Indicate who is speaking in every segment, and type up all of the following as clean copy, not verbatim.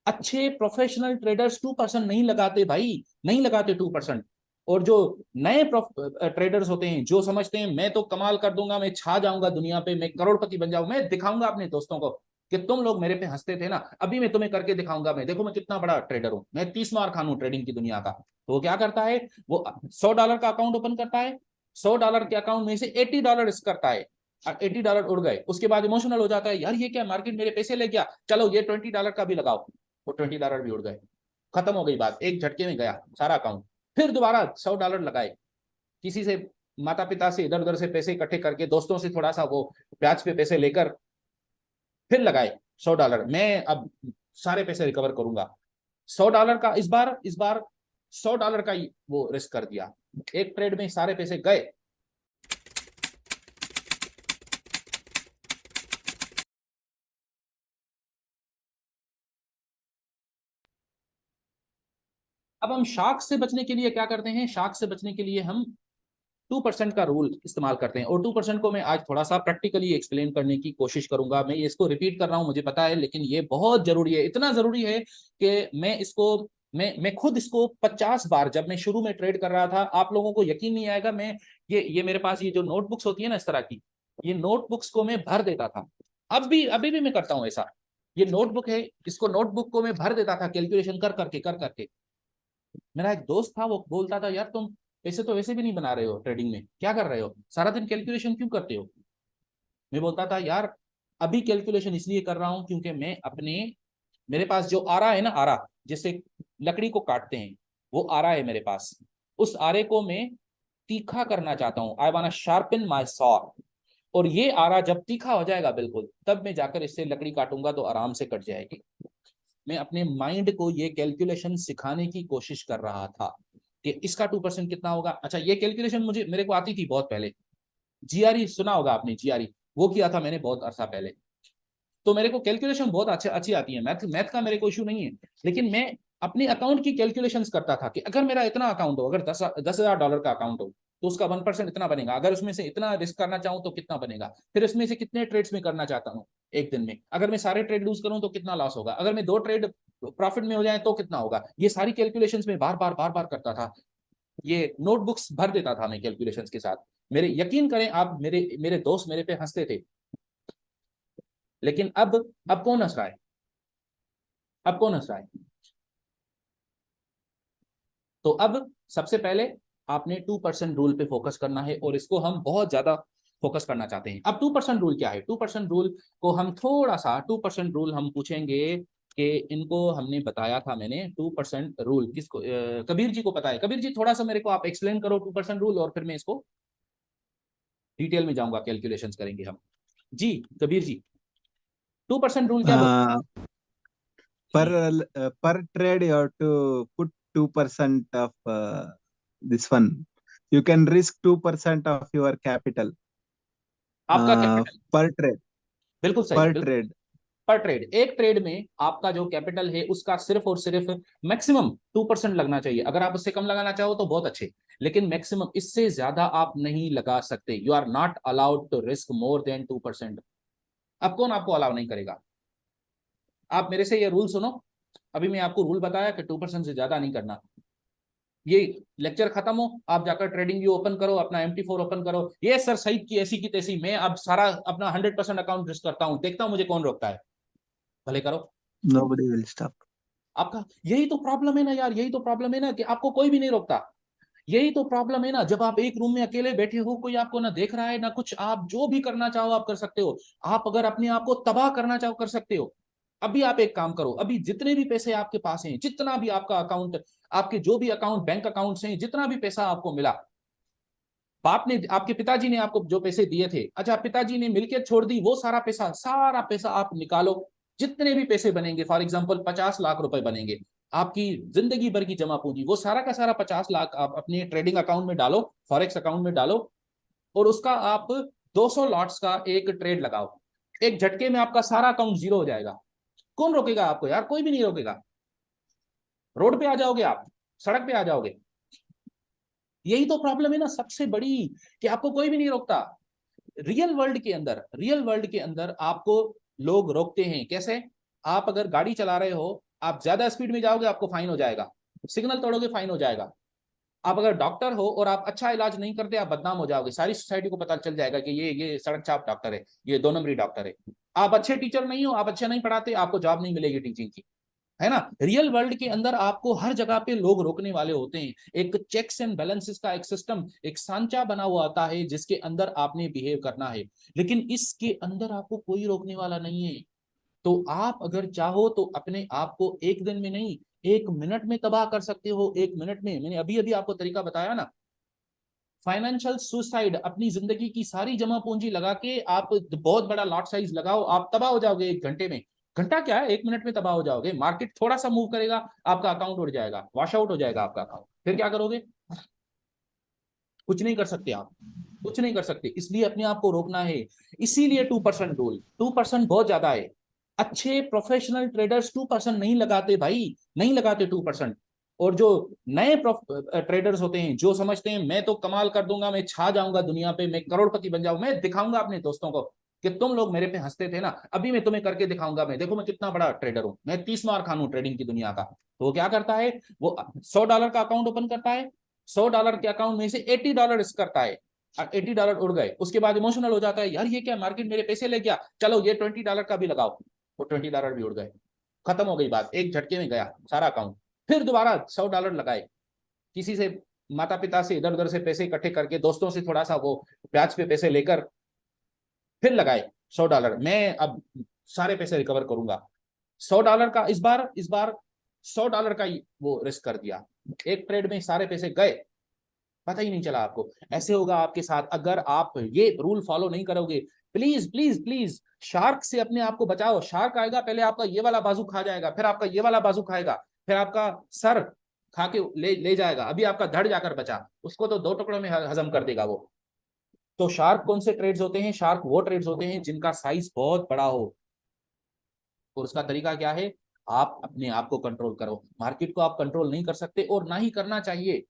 Speaker 1: अच्छे professional traders 2% नहीं लगाते भाई, नहीं लगाते 2%। और जो नए ट्रेडर्स होते हैं, जो समझते हैं मैं तो कमाल कर दूंगा, मैं छा जाऊंगा दुनिया पे, मैं करोड़पति बन जाऊंगा, मैं दिखाऊंगा अपने दोस्तों को कि तुम लोग मेरे पे हंसते थे ना, अभी मैं तुम्हें करके दिखाऊंगा, मैं देखो मैं कितना बड़ा ट्रेडर हूं, मैं 30 मार खान हूं ट्रेडिंग की दुनिया का। तो वो क्या करता है, वो $100 का अकाउंट ओपन करता है, $100 के अकाउंट में से $80 रिस्क करता है, $80 उड़ गए, उसके बाद इमोशनल हो जाता है, यार ये क्या मार्केट मेरे पैसे ले गया, चलो ये $20 का भी लगाओ, वो $20 भी उड़ गए, खत्म हो गई बात, एक झटके में गया सारा अकाउंट। फिर दोबारा $100 लगाए, किसी से, माता पिता से इधर उधर से पैसे इकट्ठे करके, दोस्तों से थोड़ा सा वो ब्याज पे पैसे लेकर फिर लगाए $100, मैं अब सारे पैसे रिकवर करूंगा। $100 का इस बार $100 का ही वो रिस्क कर दिया, एक ट्रेड में सारे पैसे गए। अब हम शार्क से बचने के लिए क्या करते हैं, शार्क से बचने के लिए हम 2% का रूल इस्तेमाल करते हैं। और 2% को मैं आज थोड़ा सा प्रैक्टिकली एक्सप्लेन करने की कोशिश करूंगा। मैं इसको रिपीट कर रहा हूं मुझे पता है, लेकिन ये बहुत जरूरी है, इतना जरूरी है कि मैं इसको, मैं खुद इसको 50 बार, जब मैं शुरू में ट्रेड कर रहा था, आप लोगों को यकीन नहीं आएगा, मैं ये मेरे पास ये जो नोटबुक्स होती है ना इस तरह की, ये नोटबुक्स को मैं भर देता था। अब भी अभी भी मैं करता हूँ ऐसा, ये नोटबुक है, इसको नोटबुक को मैं भर देता था कैलकुलेशन कर करके। मेरा एक दोस्त था, वो बोलता था यार तुम पैसे तो वैसे भी नहीं बना रहे हो, ट्रेडिंग में क्या कर रहे हो, सारा दिन कैलकुलेशन क्यों करते हो। मैं बोलता था यार अभी कैलकुलेशन इसलिए कर रहा हूं क्योंकि मैं अपने, मेरे पास जो आरा है ना, आरा जिससे लकड़ी को काटते हैं, वो आरा है मेरे पास, उस आरे को मैं तीखा करना चाहता हूँ, I want sharpen my saw. और ये आरा जब तीखा हो जाएगा बिल्कुल, तब मैं जाकर इससे लकड़ी काटूंगा तो आराम से कट जाएगी। मैं अपने माइंड को ये कैलकुलेशन सिखाने की कोशिश कर रहा था कि इसका 2% कितना होगा। अच्छा, ये कैलकुलेशन मुझे, मेरे को आती थी बहुत पहले, जीआरई सुना होगा आपने, जीआरई वो किया था मैंने बहुत अरसा पहले। तो मेरे को कैलकुलेशन बहुत अच्छी अच्छी आती है, मैथ मैथ का मेरे को इशू नहीं है। लेकिन मैं अपने अकाउंट की कैलकुलेशंस करता था कि अगर मेरा इतना अकाउंट हो, अगर $10,000 का अकाउंट हो, तो उसका 1% इतना बनेगा, अगर उसमें से इतना रिस्क करना चाहूं तो कितना बनेगा, फिर इसमें से कितने ट्रेड्स में करना चाहता हूँ एक दिन में, अगर मैं सारे ट्रेड लूज करूं तो कितना लॉस होगा, अगर मैं 2 ट्रेड प्रॉफिट में हो जाए तो कितना होगा। ये सारी कैलकुलेशंस में बार बार करता था, ये नोटबुक्स भर देता था मैं कैलकुलेशंस के साथ। मेरे यकीन करें आप, मेरे मेरे दोस्त मेरे पे हंसते थे, लेकिन अब कौन हंस रहा है, अब कौन हंस रहा है। तो अब सबसे पहले आपने 2% रूल पे फोकस करना है, और इसको हम बहुत ज्यादा फोकस करना चाहते हैं। अब 2% रूल क्या है, 2% रूल को हम थोड़ा सा, 2% रूल हम पूछेंगे कि इनको हमने बताया था मैंने 2% रूल किसको, कबीर जी को पता है। कबीर जी थोड़ा सा मेरे को आप एक्सप्लेन करो 2% रूल, और फिर मैं इसको डिटेल में जाऊंगा, कैलकुलेशन करेंगे हम। जी कबीर जी, 2% रूल क्या बोलते
Speaker 2: Uh, per trade you have to put 2% of this one. You can risk 2% of your capital
Speaker 1: हैं, आपका कैपिटल,
Speaker 2: per trade.
Speaker 1: बिल्कुल सही,
Speaker 2: Per
Speaker 1: बिल्कुल।
Speaker 2: trade.
Speaker 1: पर ट्रेड, एक ट्रेड में आपका जो कैपिटल है उसका सिर्फ और सिर्फ मैक्सिमम 2% लगना चाहिए। अगर आप उससे कम लगाना चाहो तो बहुत अच्छे, लेकिन मैक्सिमम, इससे ज्यादा आप नहीं लगा सकते। You are not allowed to risk more than 2%। अब कौन आपको अलाउ नहीं करेगा, आप मेरे से ये रूल सुनो। अभी मैं आपको रूल बताया कि 2% से ज्यादा नहीं करना। ये लेक्चर खत्म हो, आप जाकर ट्रेडिंग व्यू ओपन करो, अपना MT4 ओपन करो, ये सर सईद की ऐसी की तैसी, मैं अब सारा अपना 100% अकाउंट रिस्क करता हूँ, देखता हूँ मुझे कौन रोकता है, भले करो।
Speaker 2: Nobody will stop.
Speaker 1: आपका यही तो प्रॉब्लम है ना यार, यही तो प्रॉब्लम है ना कि आपको कोई भी नहीं रोकता। यही तो प्रॉब्लम है ना, जब आप एक रूम में अकेले बैठे हो, कोई आपको ना देख रहा है ना कुछ, आप जो भी करना चाहो आप कर सकते हो। आप अगर अपने आप को तबाह करना चाहो कर सकते हो। अभी आप एक काम करो, अभी जितने भी पैसे आपके पास हैं, जितना भी आपका अकाउंट, आपके जो भी अकाउंट, बैंक अकाउंट हैं, जितना भी पैसा आपको मिला, बाप ने, आपके पिताजी ने आपको जो पैसे दिए थे, अच्छा पिताजी ने मिलकर छोड़ दी, वो सारा पैसा आप निकालो। जितने भी पैसे बनेंगे, फॉर एग्जांपल 50 लाख रुपए बनेंगे, आपकी जिंदगी भर की जमा पूंजी, वो सारा का सारा 50 लाख आप अपने ट्रेडिंग अकाउंट में डालो, फॉरेक्स अकाउंट में डालो, और उसका आप 200 लॉट्स का एक ट्रेड लगाओ। एक झटके में आपका सारा अकाउंट जीरो हो जाएगा। कौन रोकेगा आपको यार, कोई भी नहीं रोकेगा। रोड पे आ जाओगे आप, सड़क पे आ जाओगे। यही तो प्रॉब्लम है ना सबसे बड़ी, कि आपको कोई भी नहीं रोकता। रियल वर्ल्ड के अंदर आपको लोग रोकते हैं। कैसे, आप अगर गाड़ी चला रहे हो, आप ज्यादा स्पीड में जाओगे आपको फाइन हो जाएगा, सिग्नल तोड़ोगे फाइन हो जाएगा। आप अगर डॉक्टर हो और आप अच्छा इलाज नहीं करते आप बदनाम हो जाओगे, सारी सोसाइटी को पता चल जाएगा कि ये सड़क छाप डॉक्टर है, ये 2 नंबरी डॉक्टर है। आप अच्छे टीचर नहीं हो, आप अच्छे नहीं पढ़ाते, आपको जॉब नहीं मिलेगी टीचिंग की, है ना। रियल वर्ल्ड के अंदर आपको हर जगह पे लोग रोकने वाले होते हैं। एक चेक्स एंड बैलेंसेस का एक सिस्टम, एक सांचा बना हुआ आता है जिसके अंदर आपने बिहेव करना है, लेकिन इसके अंदर आपको कोई रोकने वाला नहीं है। तो आप अगर चाहो तो अपने आप को एक दिन में नहीं 1 मिनट में तबाह कर सकते हो। 1 मिनट में, मैंने अभी अभी आपको तरीका बताया ना, फाइनेंशियल सुसाइड, अपनी जिंदगी की सारी जमा पूंजी लगा के आप बहुत बड़ा लॉट साइज लगाओ, आप तबाह हो जाओगे 1 घंटे में। घंटा क्या है, 1 मिनट में तबाह हो जाओगे। मार्केट थोड़ा सा मूव करेगा, आपका अकाउंट उड़ जाएगा, वॉश आउट हो जाएगा आपका अकाउंट। फिर क्या करोगे? कुछ नहीं कर सकते आप, कुछ नहीं कर सकते। इसलिए अपने आप को रोकना है। इसीलिए 2% रूल, 2% बहुत ज्यादा है। अच्छे प्रोफेशनल ट्रेडर्स 2% नहीं लगाते भाई, नहीं लगाते 2%। और जो नए ट्रेडर्स होते हैं, जो समझते हैं मैं तो कमाल कर दूंगा, मैं छा जाऊंगा दुनिया पे, मैं करोड़पति बन जाऊंगा, मैं दिखाऊंगा अपने दोस्तों को कि तुम लोग मेरे पे हंसते थे ना, अभी मैं तुम्हें करके दिखाऊंगा, मैं देखो मैं कितना बड़ा ट्रेडर हूं, मैं 30 मार खान हूं ट्रेडिंग की दुनिया का। तो वो क्या करता है, वो $100 का अकाउंट ओपन करता है, $100 के अकाउंट में से $80 रिस्क करता है, और $80 उड़ गए, उसके बाद इमोशनल हो जाता है, यार ये क्या, मार्केट मेरे पैसे ले गया, चलो ये $20 का भी लगाओ। वो $20 भी उड़ गए, खत्म हो गई बात, एक झटके में गया सारा अकाउंट। फिर दोबारा $100 लगाए, किसी से, माता पिता से इधर उधर से पैसे इकट्ठे करके, दोस्तों से थोड़ा सा वो ब्याज पे पैसे लेकर फिर लगाए $100, मैं अब सारे पैसे रिकवर करूंगा। $100 का इस बार $100 का वो रिस्क कर दिया, एक ट्रेड में सारे पैसे गए, पता ही नहीं चला आपको। ऐसे होगा आपके साथ अगर आप ये रूल फॉलो नहीं करोगे। प्लीज प्लीज प्लीज, शार्क से अपने आप को बचाओ। शार्क आएगा, पहले आपका ये वाला बाजू खा जाएगा, फिर आपका ये वाला बाजू खाएगा, फिर आपका सर खा के ले जाएगा, अभी आपका धड़ जाकर बचा, उसको तो 2 टुकड़ों में हजम कर देगा वो। तो शार्क कौन से ट्रेड्स होते हैं? शार्क वो ट्रेड्स होते हैं जिनका साइज बहुत बड़ा हो। और उसका तरीका क्या है? आप अपने आप को कंट्रोल करो। मार्केट को आप कंट्रोल नहीं कर सकते और ना ही करना चाहिए।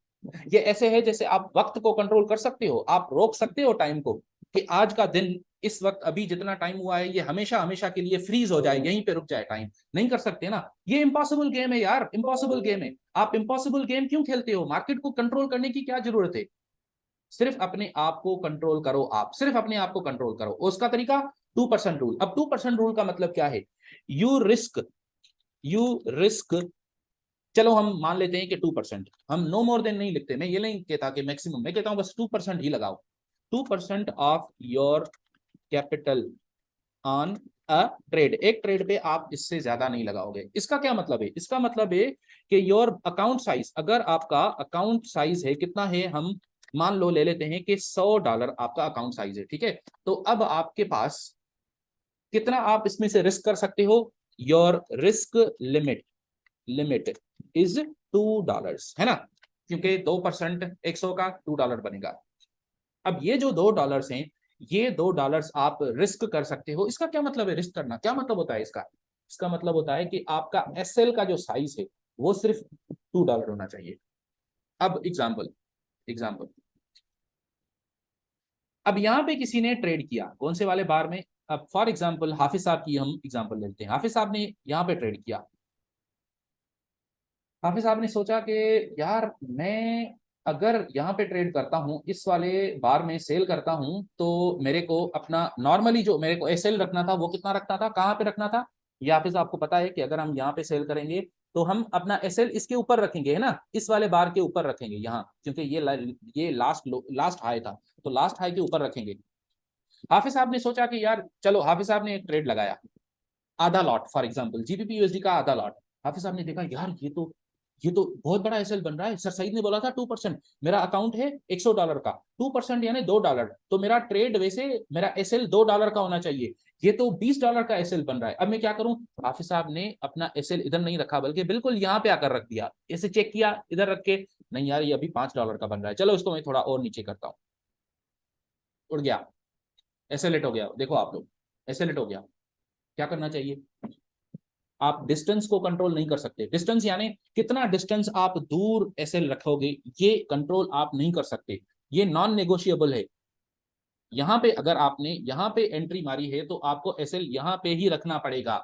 Speaker 1: ये ऐसे है जैसे आप वक्त को कंट्रोल कर सकते हो, आप रोक सकते हो टाइम को कि आज का दिन, इस वक्त अभी जितना टाइम हुआ है ये हमेशा हमेशा के लिए फ्रीज हो जाए, यहीं पे रुक जाए टाइम। नहीं कर सकते ना, ये इम्पॉसिबल गेम है यार, इम्पॉसिबल गेम है। आप इम्पॉसिबल गेम क्यों खेलते हो? मार्केट को कंट्रोल करने की क्या जरूरत है? सिर्फ अपने आप को कंट्रोल करो, आप सिर्फ अपने आप को कंट्रोल करो। उसका तरीका 2% रूल। अब 2% रूल का मतलब क्या है? यू रिस्क, यू रिस्क, चलो हम मान लेते हैं कि 2%, हम नो मोर देन नहीं लिखते, मैं ये नहीं कहता कि मैक्सिमम, मैं कहता हूं बस 2% ही लगाओ। 2% of your capital on a trade, एक ट्रेड पे आप इससे ज्यादा नहीं लगाओगे। इसका क्या मतलब है? इसका मतलब है कि योर अकाउंट साइज, अगर आपका अकाउंट साइज है, कितना है, हम मान लो ले लेते हैं कि $100 आपका अकाउंट साइज है, ठीक है। तो अब आपके पास कितना आप इसमें से रिस्क कर सकते हो? Your risk limit, limit is $2, है ना, क्योंकि 2% 100 का $2 बनेगा। अब ये जो $2 हैं, ये $2 आप रिस्क कर सकते हो। इसका क्या मतलब है रिस्क करना? क्या मतलब होता है इसका? इसका मतलब होता है कि आपका एसएल का जो साइज है वो सिर्फ $2 होना चाहिए। अब एग्जाम्पल, एग्जाम्पल, अब यहां पे किसी ने ट्रेड किया, कौन से वाले बार में? अब फॉर एग्जाम्पल हाफिज साहब की हम एग्जाम्पल लेते हैं। हाफिज साहब ने यहाँ पे ट्रेड किया। हाफिज साहब ने सोचा कि यार मैं अगर यहाँ पे ट्रेड करता हूँ, इस वाले बार में सेल करता हूँ, तो मेरे को अपना नॉर्मली जो मेरे को एसएल रखना था वो कितना रखना था, कहाँ पे रखना था? ये हाफिज आपको पता है कि अगर हम यहाँ पे सेल करेंगे तो हम अपना एसएल इसके ऊपर रखेंगे, है ना, इस वाले बार के ऊपर रखेंगे यहाँ, क्योंकि ये लास्ट हाई था, तो लास्ट हाई के ऊपर रखेंगे। हाफिज साहब ने सोचा कि यार चलो, हाफिज साहब ने एक ट्रेड लगाया, आधा lot, for example GBP USD का आधा लॉट। हाफिज साहब ने देखा यार ये तो बहुत बड़ा एसएल बन रहा है। सर सईद ने बोला था 2%, मेरा अकाउंट है $100 का, 2% यानी $2, तो मेरा ट्रेड वैसे मेरा एसएल $2 का होना चाहिए, ये तो $20 का एसएल बन रहा है। अब मैं क्या करूं? हाफिज साहब ने अपना एसएल इधर नहीं रखा, बल्कि बिल्कुल यहाँ पे आकर रख दिया, ऐसे चेक किया इधर रख के, नहीं यार ये अभी $5 का बन रहा है, चलो इसको मैं थोड़ा और नीचे करता हूँ। उड़ गया, एसएलेट हो गया, देखो आप लोग, एसएलेट हो गया। क्या करना चाहिए? आप डिस्टेंस को कंट्रोल नहीं कर सकते। डिस्टेंस यानी कितना डिस्टेंस आप दूर एसएल रखोगे, ये कंट्रोल आप नहीं कर सकते, ये नॉन नेगोशिएबल है। यहाँ पे अगर आपने यहाँ पे एंट्री मारी है तो आपको एसएल यहाँ पे ही रखना पड़ेगा।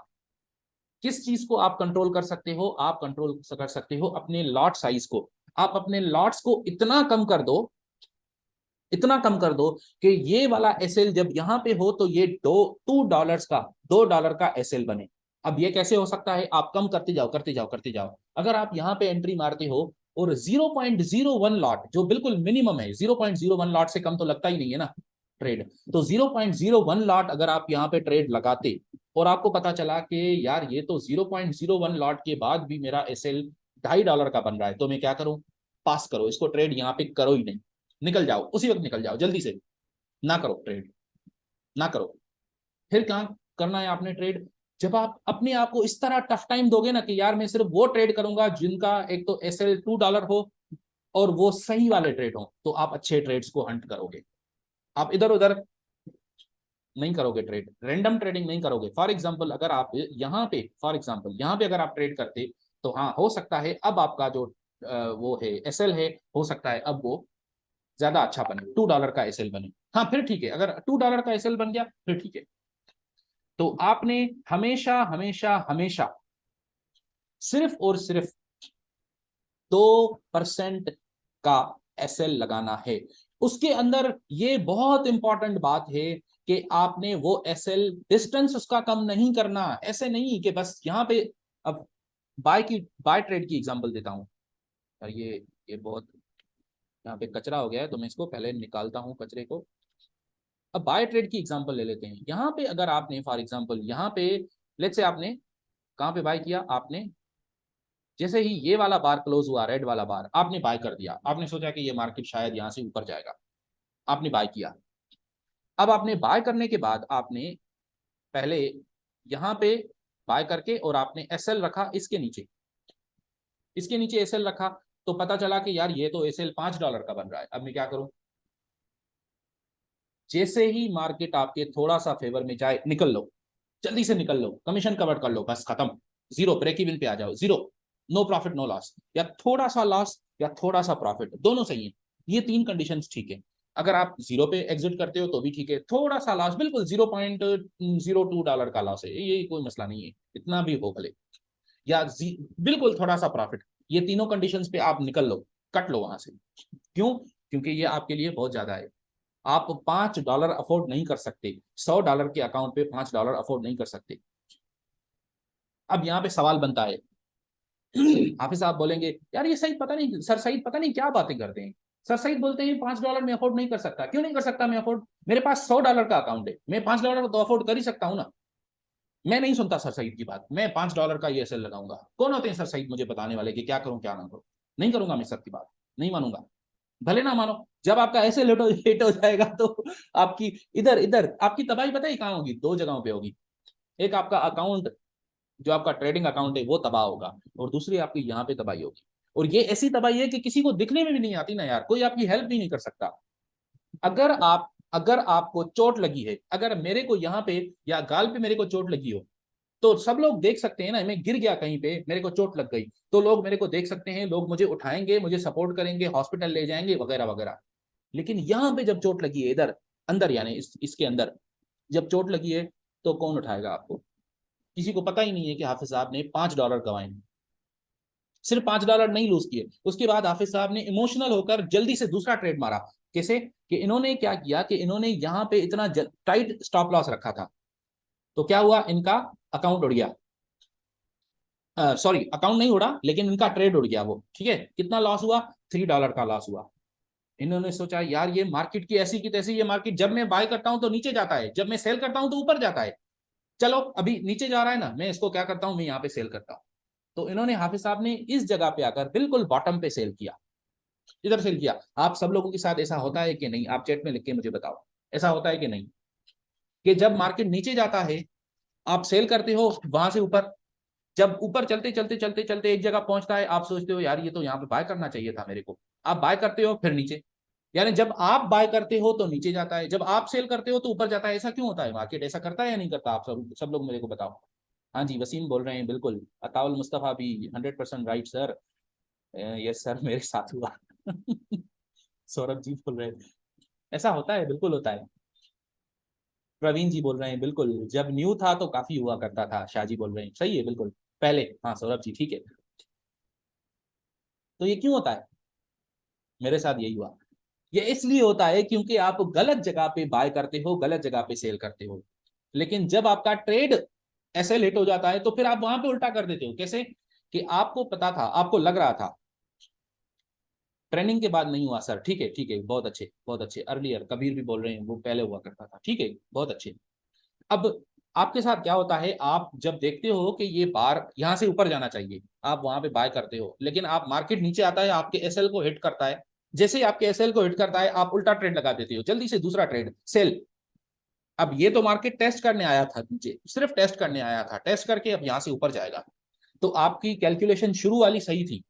Speaker 1: किस चीज को आप कंट्रोल कर सकते हो? आप कंट्रोल कर सकते हो अपने लॉट साइज को। आप अपने लॉट्स को इतना कम कर दो, इतना कम कर दो कि ये वाला एसएल जब यहां पे हो तो ये $2 का एसएल बने। अब ये कैसे हो सकता है? आप कम करते जाओ करते जाओ करते जाओ। अगर आप यहाँ पे एंट्री मारते हो और 0.01 लॉट, जो बिल्कुल मिनिमम है, 0.01 लॉट से कम तो लगता ही नहीं है ना ट्रेड, तो 0.01 लॉट अगर आप यहाँ पे ट्रेड लगाते और आपको पता चला कि यार ये तो 0.01 लॉट के बाद भी मेरा एसएल $2.5 का बन रहा है, तो मैं क्या करूं? पास करो इसको, ट्रेड यहाँ पे करो ही नहीं, निकल जाओ, उसी वक्त निकल जाओ, जल्दी से ना करो ट्रेड, ना करो। फिर क्या करना है आपने ट्रेड? जब आप अपने आप को इस तरह टफ टाइम दोगे ना कि यार मैं सिर्फ वो ट्रेड करूंगा जिनका एक तो एसएल $2 हो और वो सही वाले ट्रेड हो, तो आप अच्छे ट्रेड्स को हंट करोगे। आप इधर उधर नहीं करोगे, ट्रेड रैंडम ट्रेडिंग नहीं करोगे। फॉर एग्जांपल अगर आप यहाँ पे, फॉर एग्जांपल यहाँ पे अगर आप ट्रेड करते तो हाँ हो सकता है अब आपका जो वो है एसएल है, हो सकता है अब वो ज्यादा अच्छा बने, $2 का एसएल बने। हाँ फिर ठीक है, अगर $2 का एसएल बन गया फिर ठीक है। तो आपने हमेशा हमेशा हमेशा सिर्फ और सिर्फ 2% का एसएल लगाना है। उसके अंदर ये बहुत इंपॉर्टेंट बात है कि आपने वो एसएल डिस्टेंस उसका कम नहीं करना। ऐसे नहीं कि बस यहाँ पे, अब बाय ट्रेड की एग्जांपल देता हूँ। और ये बहुत यहाँ पे कचरा हो गया है, तो मैं इसको पहले निकालता हूँ कचरे को। अब बाय ट्रेड की एग्जांपल ले लेते हैं। यहाँ पे अगर आपने फॉर एग्जांपल यहाँ पे लेट्स से आपने कहाँ पे बाय किया? आपने जैसे ही ये वाला बार क्लोज हुआ, रेड वाला बार, आपने बाय कर दिया। आपने सोचा कि ये मार्केट शायद यहाँ से ऊपर जाएगा, आपने बाय किया। अब आपने बाय करने के बाद आपने पहले यहाँ पे बाय करके और आपने एसएल रखा इसके नीचे, इसके नीचे एसएल रखा, तो पता चला कि यार ये तो एसएल $5 का बन रहा है। अब मैं क्या करूं? जैसे ही मार्केट आपके थोड़ा सा फेवर में जाए, निकल लो, जल्दी से निकल लो, कमीशन कवर कर लो, बस खत्म, जीरो, ब्रेक इवन पे आ जाओ, zero, no profit no loss, या थोड़ा सा लॉस या थोड़ा सा प्रॉफिट, दोनों सही है। ये तीन कंडीशंस ठीक है। अगर आप जीरो पे एग्जिट करते हो तो भी ठीक है, थोड़ा सा लॉस, बिल्कुल $0.02 का लॉस है, ये कोई मसला नहीं है, इतना भी हो भले, या बिल्कुल थोड़ा सा प्रॉफिट, ये तीनों कंडीशंस पे आप निकल लो, कट लो वहां से। क्यों? क्योंकि ये आपके लिए बहुत ज्यादा है। आप $5 अफोर्ड नहीं कर सकते, $100 के अकाउंट पे $5 अफोर्ड नहीं कर सकते। अब यहाँ पे सवाल बनता है, हाफिज साहब बोलेंगे यार ये सईद पता नहीं, सर सईद पता नहीं क्या बातें करते हैं। सर सईद बोलते हैं $5 में अफोर्ड नहीं कर सकता। क्यों नहीं कर सकता मैं अफोर्ड? मेरे पास $100 का अकाउंट है, मैं $5 तो अफोर्ड कर ही सकता हूँ ना। मैं नहीं सुनता सर सईद की बात, मैं $5 का ये एसएल लगाऊंगा। कौन होते हैं सर सईद मुझे बताने वाले कि क्या करूं क्या ना करूं? नहीं करूंगा मैं सर की बात, नहीं मानूंगा। भले ना मानो, जब आपका ऐसे हिट हो जाएगा तो आपकी इधर इधर आपकी तबाही पता ही कहाँ होगी? दो जगहों पे होगी। एक आपका अकाउंट, जो आपका ट्रेडिंग अकाउंट है वो तबाह होगा, और दूसरी आपकी यहाँ पे तबाही होगी। और ये ऐसी तबाही है कि किसी को दिखने में भी नहीं आती ना यार, कोई आपकी हेल्प भी नहीं कर सकता। अगर आपको चोट लगी है, अगर मेरे को यहाँ पे या गाल पे मेरे को चोट लगी हो, तो सब लोग देख सकते हैं ना, मैं गिर गया कहीं पे, मेरे को चोट लग गई, तो लोग मेरे को देख सकते हैं, लोग मुझे उठाएंगे, मुझे सपोर्ट करेंगे, हॉस्पिटल ले जाएंगे वगैरह वगैरह। लेकिन यहाँ पे जब चोट लगी है इधर अंदर, यानी इसके अंदर जब चोट लगी है, तो कौन उठाएगा आपको? किसी को पता ही नहीं है कि हाफिज साहब ने $5 गंवाए, सिर्फ $5 नहीं लूज किए। उसके बाद हाफिज साहब ने इमोशनल होकर जल्दी से दूसरा ट्रेड मारा। कैसे? कि इन्होंने क्या किया कि इन्होंने यहाँ पे इतना टाइट स्टॉप लॉस रखा था, तो क्या हुआ? इनका अकाउंट उड़ गया, सॉरी अकाउंट नहीं उड़ा, लेकिन इनका ट्रेड उड़ गया वो, ठीक है। कितना लॉस हुआ? $3 का लॉस हुआ। इन्होंने सोचा यार ये मार्केट की ऐसी की तैसी, ये मार्केट जब मैं बाय करता हूं तो नीचे जाता है, जब मैं सेल करता हूं तो ऊपर जाता है। चलो अभी नीचे जा रहा है ना, मैं इसको क्या करता हूं, मैं यहाँ पे सेल करता हूँ। तो इन्होंने, हाफिज साहब ने इस जगह पे आकर बिल्कुल बॉटम पे सेल किया, इधर सेल किया। आप सब लोगों के साथ ऐसा होता है कि नहीं? आप चैट में लिख के मुझे बताओ, ऐसा होता है कि नहीं? कि जब मार्केट नीचे जाता है आप सेल करते हो वहां से ऊपर, जब ऊपर चलते चलते चलते चलते एक जगह पहुंचता है, आप सोचते हो यार ये तो यहाँ पे बाय करना चाहिए था मेरे को, आप बाय करते हो फिर नीचे। यानी जब आप बाय करते हो तो नीचे जाता है, जब आप सेल करते हो तो ऊपर जाता है। ऐसा क्यों होता है? मार्केट ऐसा करता है या नहीं करता? आप सब लोग मेरे को बताओ। हाँ जी, वसीम बोल रहे हैं, बिल्कुल। अताउल मुस्तफा भी 100% राइट सर। यस सर, मेरे साथ हुआ। सौरभ जी बोल रहे हैं ऐसा होता है, बिल्कुल होता है। प्रवीण जी बोल रहे हैं बिल्कुल, जब न्यू था तो काफी हुआ करता था। शाह जी बोल रहे हैं सही है बिल्कुल पहले। हाँ सौरभ जी ठीक है। तो ये क्यों होता है? मेरे साथ यही हुआ। ये इसलिए होता है क्योंकि आप गलत जगह पे बाय करते हो, गलत जगह पे सेल करते हो। लेकिन जब आपका ट्रेड ऐसे लेट हो जाता है तो फिर आप वहां पे उल्टा कर देते हो। कैसे? कि आपको पता था, आपको लग रहा था, ट्रेनिंग के बाद नहीं हुआ सर, ठीक है, बहुत अच्छे बहुत अच्छे। अर्लियर कबीर भी बोल रहे हैं वो पहले हुआ करता था, ठीक है बहुत अच्छे। अब आपके साथ क्या होता है, आप जब देखते हो कि ये बार यहां से ऊपर जाना चाहिए, आप वहां पे बाय करते हो, लेकिन आप मार्केट नीचे आता है, आपके एसएल को हिट करता है। जैसे ही आपके एसएल को हिट करता है, आप उल्टा ट्रेड लगा देते हो, जल्दी से दूसरा ट्रेड सेल। अब ये तो मार्केट टेस्ट करने आया था नीचे, सिर्फ टेस्ट करने आया था, टेस्ट करके अब यहां से ऊपर जाएगा। तो आपकी कैलकुलेशन शुरू वाली सही थी,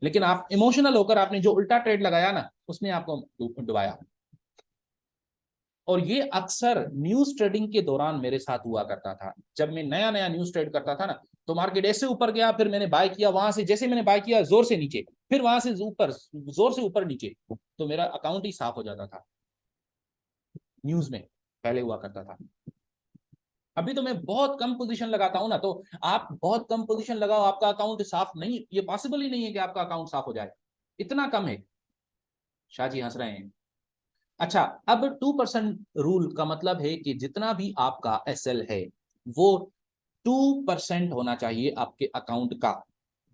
Speaker 1: लेकिन आप इमोशनल होकर आपने जो उल्टा ट्रेड लगाया ना, उसने आपको डुबाया। और ये अक्सर न्यूज ट्रेडिंग के दौरान मेरे साथ हुआ करता था। जब मैं नया नया न्यूज ट्रेड करता था ना, तो मार्केट ऐसे ऊपर गया, फिर मैंने बाय किया, वहां से जैसे मैंने बाय किया जोर से नीचे, फिर वहां से ऊपर, जोर से ऊपर नीचे, तो मेरा अकाउंट ही साफ हो जाता था। न्यूज में पहले हुआ करता था। अभी तो मैं बहुत कम पोजीशन लगाता हूं ना, तो आप बहुत कम पोजीशन लगाओ, आपका अकाउंट साफ नहीं, ये पॉसिबल ही नहीं है कि आपका अकाउंट साफ हो जाए, इतना कम है। शाह जी हंस रहे हैं। अच्छा, अब 2% रूल का मतलब है कि जितना भी आपका एसएल है वो 2% होना चाहिए आपके अकाउंट का।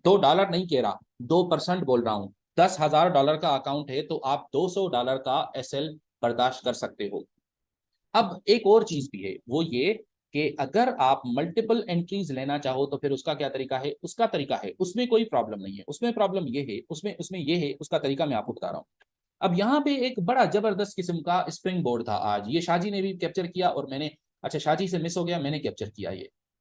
Speaker 1: $2 नहीं कह रहा, 2% बोल रहा हूं। $10,000 का अकाउंट है तो आप $200 का एसएल बर्दाश्त कर सकते हो। अब एक और चीज भी है, वो ये कि अगर आप मल्टीपल एंट्रीज लेना चाहो तो फिर उसका क्या तरीका है? उसका तरीका है, उसमें कोई प्रॉब्लम नहीं है, उसमें प्रॉब्लम ये है, उसमें उसमें ये है, उसका तरीका मैं आपको बता रहा हूँ। अब यहाँ पे एक बड़ा जबरदस्त किस्म का स्प्रिंग बोर्ड था आज, ये शाहजी ने भी कैप्चर किया और मैंने, अच्छा शाहजी से मिस हो गया, मैंने कैप्चर किया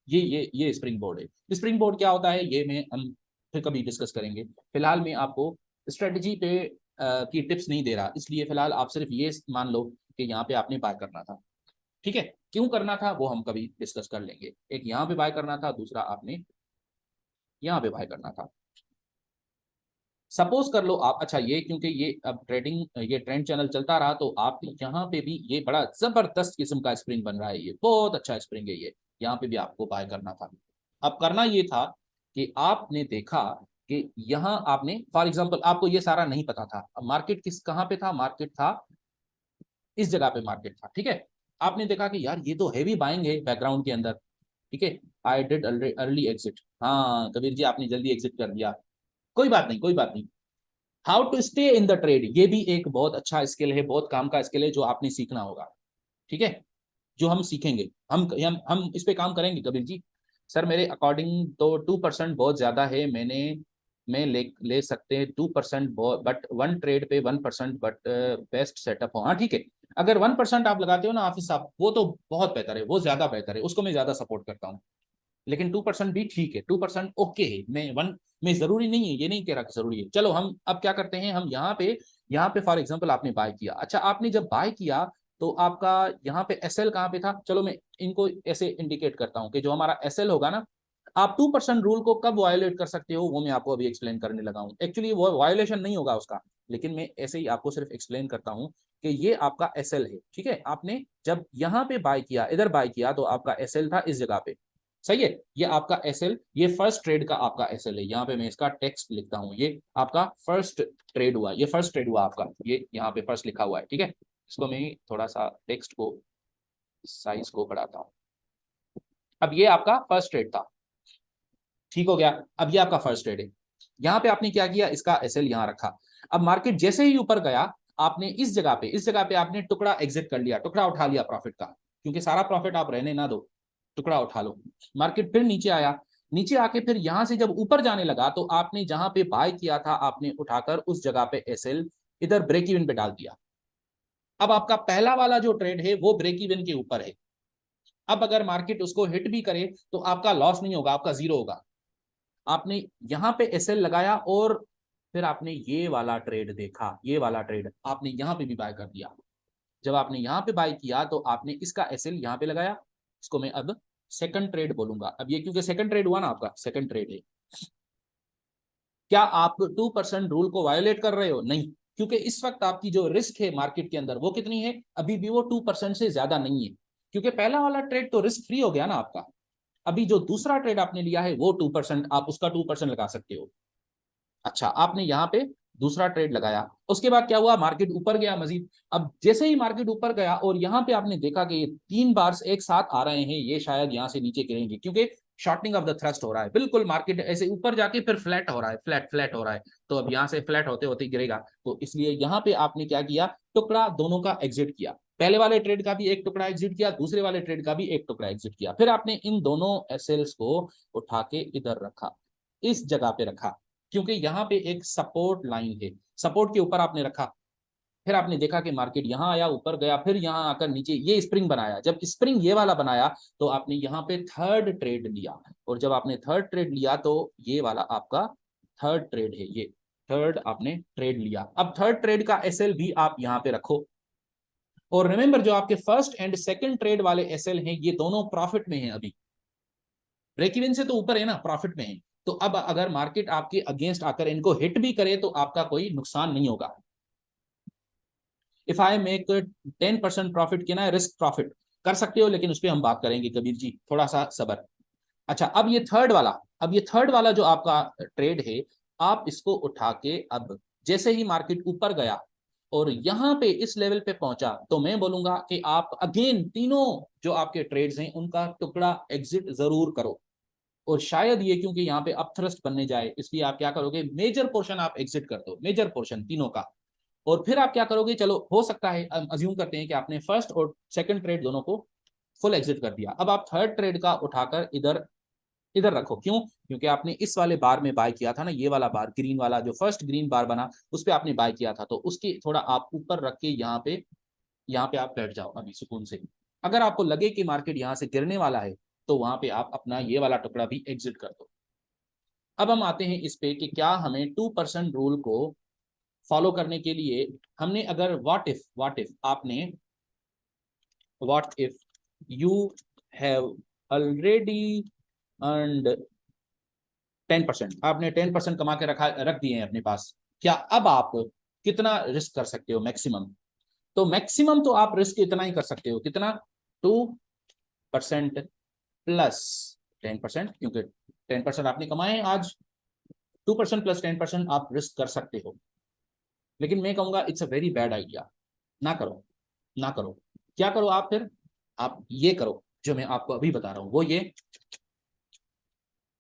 Speaker 1: ये स्प्रिंग बोर्ड है। स्प्रिंग बोर्ड क्या होता है ये मैं हम फिर कभी डिस्कस करेंगे। फिलहाल मैं आपको स्ट्रेटजी पे की टिप्स नहीं दे रहा, इसलिए फिलहाल आप सिर्फ ये मान लो कि यहाँ पे आपने बाय करना था। ठीक है, क्यों करना था वो हम कभी डिस्कस कर लेंगे। एक यहाँ पे बाय करना था, दूसरा आपने यहाँ पे बाय करना था। सपोज कर लो आप, अच्छा ये क्योंकि ये अब ट्रेडिंग ये ट्रेंड चैनल चलता रहा, तो आप यहाँ पे भी ये बड़ा जबरदस्त किस्म का स्प्रिंग बन रहा है, ये बहुत अच्छा स्प्रिंग है ये, यहाँ पे भी आपको बाय करना था। अब करना ये था कि आपने देखा कि यहाँ आपने फॉर एग्जांपल, आपको ये सारा नहीं पता था, अब मार्केट किस कहाँ पे था, मार्केट था इस जगह पे मार्केट था, ठीक है। आपने देखा कि यार ये तो हैवी बाइंग है बैकग्राउंड के अंदर, ठीक है। आई डिड अर्ली एग्जिट, हाँ कबीर जी आपने जल्दी एग्जिट कर दिया, कोई बात नहीं कोई बात नहीं। How to stay in the trade, ये भी एक बहुत अच्छा स्किल है, बहुत काम का स्किल है जो आपने सीखना होगा, ठीक है। जो हम सीखेंगे, हम इस पे काम करेंगे कबीर जी। सर मेरे अकॉर्डिंग तो 2% बहुत ज्यादा है, मैं ले सकते हैं 2%, बट वन ट्रेड पे 1%, बट बेस्ट सेटअप हो, हाँ ठीक है। अगर 1% आप लगाते हो ना ऑफिस साहब, वो तो बहुत बेहतर है, वो ज्यादा बेहतर है, उसको मैं ज्यादा सपोर्ट करता हूँ। लेकिन 2% भी ठीक है, 2% ओके है, मैं वन में जरूरी नहीं है, ये नहीं कह रहा कि जरूरी है। चलो हम अब क्या करते हैं, हम यहाँ पे फॉर एग्जांपल आपने बाय किया, अच्छा आपने जब बाय किया तो आपका यहाँ पे एसएल कहाँ पे था, चलो मैं इनको ऐसे इंडिकेट करता हूँ कि जो हमारा एसएल होगा ना, आप 2% रूल को कब वायोलेट कर सकते हो वो मैं आपको अभी एक्सप्लेन करने लगा हूँ। एक्चुअली वो वायोलेशन नहीं होगा उसका, लेकिन मैं ऐसे ही आपको सिर्फ एक्सप्लेन करता हूँ कि ये आपका एसएल है, ठीक है। आपने जब यहाँ पे बाय किया, इधर बाय किया, तो आपका एसएल था इस जगह पे, सही है। ये आपका एसएल, ये फर्स्ट ट्रेड का आपका एसएल है, यहाँ पे मैं इसका टेक्स्ट लिखता हूँ, ये आपका फर्स्ट ट्रेड हुआ, ये फर्स्ट ट्रेड हुआ आपका, ये यहाँ पे फर्स्ट लिखा हुआ है, ठीक है। इसको मैं थोड़ा सा टेक्स्ट को साइज को बढ़ाता हूँ। अब ये आपका फर्स्ट ट्रेड था, ठीक हो गया। अब ये आपका फर्स्ट ट्रेड है, यहाँ पे आपने क्या किया, इसका एसएल यहाँ रखा। अब मार्केट जैसे ही ऊपर गया, आपने इस जगह पे आपने टुकड़ा एग्जिट कर लिया, टुकड़ा उठा लिया प्रॉफिट का, क्योंकि सारा प्रॉफिट आप रहने ना दो, टुकड़ा उठा लो। मार्केट फिर नीचे आया, नीचे आके फिर यहां से जब ऊपर जाने लगा, तो आपने जहां पे बाय किया था, आपने उठाकर उस जगह पे एसएल इधर ब्रेक इवन पे डाल दिया। अब आपका पहला वाला जो ट्रेड है वो ब्रेक इवन के ऊपर है। अब अगर मार्केट उसको हिट भी करे तो आपका लॉस नहीं होगा, आपका जीरो होगा। आपने यहाँ पे एसएल लगाया और फिर आपने ये वाला ट्रेड देखा, ये वाला ट्रेड आपने यहाँ पे भी बाय कर दिया। जब आपने यहाँ पे बाय किया तो आपने इसका एसएल यहाँ पे लगाया, इसको मैं अब सेकंड ट्रेड बोलूंगा। अब ये क्योंकि सेकंड ट्रेड हुआ ना, आपका सेकंड ट्रेड है। क्या आप 2% रूल को वायोलेट कर रहे हो? नहीं, क्योंकि इस वक्त आपकी जो रिस्क है मार्केट के अंदर वो कितनी है, अभी भी वो 2% से ज्यादा नहीं है, क्योंकि पहला वाला ट्रेड तो रिस्क फ्री हो गया ना आपका। अभी जो दूसरा ट्रेड आपने लिया है वो 2%, आप उसका 2% लगा सकते हो। अच्छा, आपने यहाँ पे दूसरा ट्रेड लगाया, उसके बाद क्या हुआ, मार्केट ऊपर गया मजीद। अब जैसे ही मार्केट ऊपर गया और यहाँ पे आपने देखा कि ये 3 बार एक साथ आ रहे हैं, ये शायद यहाँ से नीचे गिरेंगे, क्योंकि शॉर्टनिंग ऑफ द थ्रस्ट हो रहा है, बिल्कुल मार्केट ऐसे ऊपर जाके फिर फ्लैट हो रहा है, फ्लैट फ्लैट हो रहा है। तो अब यहाँ से फ्लैट होते होते गिरेगा, तो इसलिए यहाँ पे आपने क्या किया, टुकड़ा दोनों का एग्जिट किया। पहले वाले ट्रेड का भी एक टुकड़ा एग्जिट किया, दूसरे वाले ट्रेड का भी एक टुकड़ा एग्जिट किया, फिर आपने इन दोनों एसएल्स को उठा के इधर रखा, इस जगह पे रखा, क्योंकि यहाँ पे एक सपोर्ट लाइन है, सपोर्ट के ऊपर आपने रखा। फिर आपने देखा कि मार्केट यहाँ आया, ऊपर गया, फिर यहाँ आकर नीचे ये स्प्रिंग बनाया। जब स्प्रिंग ये वाला बनाया तो आपने यहाँ पे थर्ड ट्रेड लिया, और जब आपने थर्ड ट्रेड लिया तो ये वाला आपका थर्ड ट्रेड है, ये थर्ड आपने ट्रेड लिया। अब थर्ड ट्रेड का एसएल भी आप यहाँ पे रखो, और रिमेंबर जो आपके फर्स्ट एंड सेकंड ट्रेड वाले एसएल हैं ये दोनों प्रॉफिट में हैं, अभी ब्रेक इवन से तो ऊपर है ना, प्रॉफिट में है। तो अब अगर मार्केट आपके अगेंस्ट आकर इनको हिट भी करे तो आपका कोई नुकसान नहीं होगा। इफ आई मेक 10% प्रॉफिट, कहना है रिस्क प्रॉफिट कर सकते हो, लेकिन उस पर हम बात करेंगे कबीर जी, थोड़ा सा सबर। अच्छा, अब ये थर्ड वाला, अब ये थर्ड वाला जो आपका ट्रेड है, आप इसको उठा के अब जैसे ही मार्केट ऊपर गया और यहाँ पे इस लेवल पे पहुंचा, तो मैं बोलूंगा कि आप अगेन तीनों जो आपके ट्रेड्स हैं उनका टुकड़ा एग्जिट जरूर करो। और शायद ये क्योंकि यहाँ पे अपथ्रस्ट बनने जाए, इसलिए आप क्या करोगे, मेजर पोर्शन आप एग्जिट कर दो, मेजर पोर्शन तीनों का। और फिर आप क्या करोगे, चलो हो सकता है अज्यूम करते हैं कि आपने फर्स्ट और सेकंड ट्रेड दोनों को फुल एग्जिट कर दिया, अब आप थर्ड ट्रेड का उठाकर इधर इधर रखो। क्यों, क्योंकि आपने इस वाले बार में बाय किया था ना, ये वाला बार ग्रीन वाला जो फर्स्ट ग्रीन बार बना उस पर आपने बाय किया था, तो उसके थोड़ा आप ऊपर रख के यहाँ पे आप बैठ जाओ अभी सुकून से। अगर आपको लगे कि मार्केट यहाँ से गिरने वाला है तो वहां पे आप अपना ये वाला टुकड़ा भी एग्जिट कर दो। अब हम आते हैं इस पे कि क्या हमें 2% रूल को फॉलो करने के लिए हमने अगर व्हाट इफ आपने what if you have already earned 10%, आपने 10% कमा के रख दिए हैं अपने पास, क्या अब आप कितना रिस्क कर सकते हो मैक्सिमम? तो मैक्सिमम तो आप रिस्क इतना ही कर सकते हो, कितना, 2% प्लस 10%, क्योंकि 10% आपने कमाए आज, 2% प्लस 10% आप रिस्क कर सकते हो। लेकिन मैं कहूंगा it's a very bad idea, ना करो, ना करो। क्या करो आप फिर, आप ये करो जो मैं आपको अभी बता रहा हूं, वो ये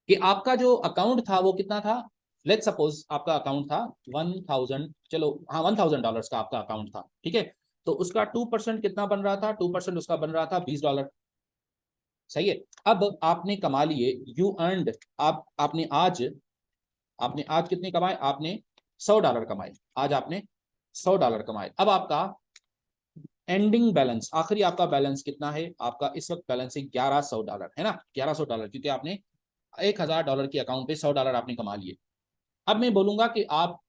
Speaker 1: कि आपका जो अकाउंट था वो कितना था, लेट्स सपोज आपका अकाउंट था 1000, चलो हाँ $1000 का आपका अकाउंट था, ठीक है। तो उसका 2% कितना बन रहा था, 2% उसका बन रहा था $20, सही है। अब आपने कमा लिए, यू अर्नड, आपने आज कितने कमाए, आपने $100 कमाए, आज आपने $100 कमाए। अब आपका एंडिंग बैलेंस, आखिरी आपका बैलेंस कितना है, आपका इस वक्त बैलेंस है $1100, है ना, $1100, क्योंकि आपने $1000 के अकाउंट पे $100 आपने कमा लिए। अब मैं बोलूंगा कि आप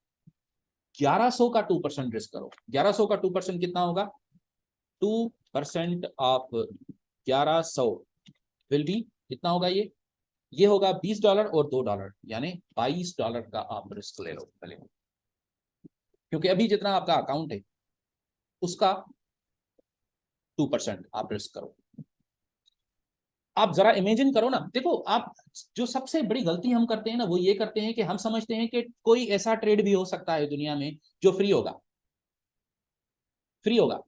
Speaker 1: 1100 का 2% रिस्क करो। 1100 का 2% कितना होगा, 2% ऑफ 1100 विल बी कितना होगा, ये होगा $20 और $2, यानी $22 का आप रिस्क ले लो पहले, क्योंकि अभी जितना आपका अकाउंट है उसका 2% आप रिस्क करो। आप जरा इमेजिन करो ना, देखो आप, जो सबसे बड़ी गलती हम करते हैं ना वो ये करते हैं कि हम समझते हैं कि कोई ऐसा ट्रेड भी हो सकता है दुनिया में जो फ्री होगा, फ्री होगा।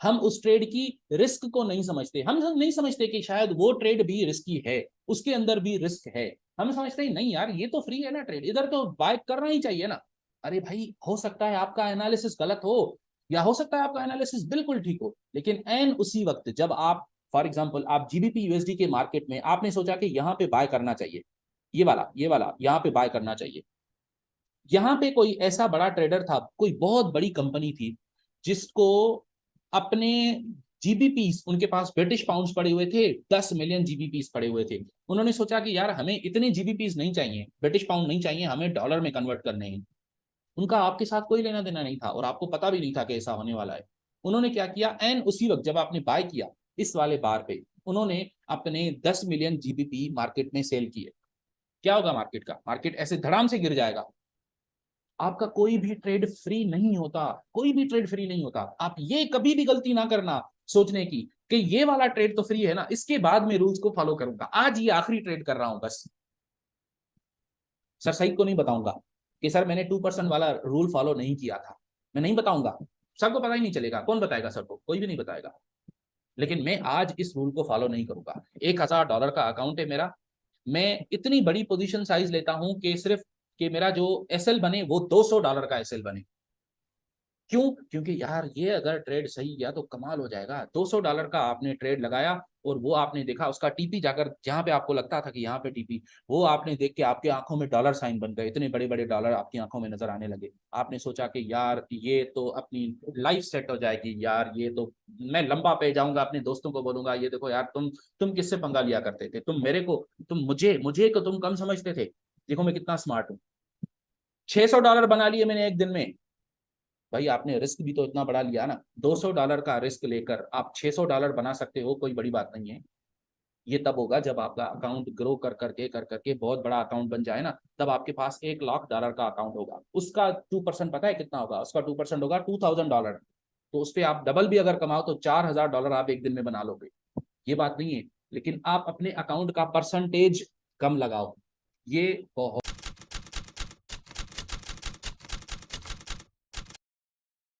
Speaker 1: हम उस ट्रेड की रिस्क को नहीं समझते, हम नहीं समझते कि शायद वो ट्रेड भी रिस्की है, उसके अंदर भी रिस्क है। हम समझते हैं नहीं यार ये तो फ्री है ना ट्रेड, इधर तो बाय करना ही चाहिए ना। अरे भाई, हो सकता है आपका एनालिसिस गलत हो, या हो सकता है आपका एनालिसिस बिल्कुल ठीक हो, लेकिन एन उसी वक्त जब आप, फॉर एग्जाम्पल आप जीबीपी यूएसडी के मार्केट में आपने सोचा कि यहाँ पे बाय करना चाहिए, ये वाला यहाँ पे बाय करना चाहिए। यहाँ पे कोई ऐसा बड़ा ट्रेडर था, कोई बहुत बड़ी कंपनी थी जिसको अपने जीबीपीस, उनके पास ब्रिटिश पाउंड्स पड़े हुए थे, 10 मिलियन जीबीपीस पड़े हुए थे। उन्होंने सोचा कि यार हमें इतने जीबीपीस नहीं चाहिए, ब्रिटिश पाउंड नहीं चाहिए, हमें डॉलर में कन्वर्ट करने हैं। उनका आपके साथ कोई लेना देना नहीं था और आपको पता भी नहीं था कि ऐसा होने वाला है। उन्होंने क्या किया, एन उसी वक्त जब आपने बाय किया इस वाले बार पे, उन्होंने अपने 10 मिलियन जीबीपी मार्केट में सेल किए। क्या होगा मार्केट का, मार्केट ऐसे धड़ाम से गिर जाएगा। आपका कोई भी ट्रेड फ्री नहीं होता, कोई भी ट्रेड फ्री नहीं होता। आप ये कभी भी गलती ना करना सोचने की कि ये वाला ट्रेड तो फ्री है ना, इसके बाद मैं रूल्स को फॉलो करूंगा, आज ये आखिरी ट्रेड कर रहा हूं बस। सर सही को नहीं बताऊंगा कि सर मैंने 2% वाला रूल फॉलो नहीं किया था, मैं नहीं बताऊंगा, सबको पता ही नहीं चलेगा। कौन बताएगा सबको? कोई भी नहीं बताएगा। लेकिन मैं आज इस रूल को फॉलो नहीं करूंगा। $1000 का अकाउंट है मेरा, मैं इतनी बड़ी पोजीशन साइज लेता हूं कि सिर्फ कि मेरा जो एसएल बने वो $200 का एसएल बने। क्यों? क्योंकि यार ये अगर ट्रेड सही गया तो कमाल हो जाएगा। $200 का आपने ट्रेड लगाया और वो आपने देखा उसका टीपी जाकर जहां पे आपको लगता था कि यहाँ पे टीपी, वो आपने देख के आपके आंखों में डॉलर साइन बन गए, इतने बड़े बड़े डॉलर आपकी आंखों में नजर आने लगे। आपने सोचा कि यार ये तो अपनी लाइफ सेट हो जाएगी, यार ये तो मैं लंबा पे जाऊंगा, अपने दोस्तों को बोलूंगा ये देखो यार तुम किससे पंगा लिया करते थे, तुम मेरे को, तुम मुझे मुझे को तुम कम समझते थे, देखो मैं कितना स्मार्ट हूँ। $600 बना लिए मैंने एक दिन में। भाई आपने रिस्क भी तो इतना बड़ा लिया ना, $200 का रिस्क लेकर आप $600 बना सकते हो, कोई बड़ी बात नहीं है। ये तब होगा जब आपका अकाउंट ग्रो कर करके बहुत बड़ा अकाउंट बन जाए ना, तब आपके पास $1,00,000 का अकाउंट होगा। उसका 2% पता है कितना होगा? उसका 2% होगा $2,000। तो उस पर आप डबल भी अगर कमाओ तो $4,000 आप एक दिन में बना लोगे। ये बात नहीं है, लेकिन आप अपने अकाउंट का परसेंटेज कम लगाओ, ये बहुत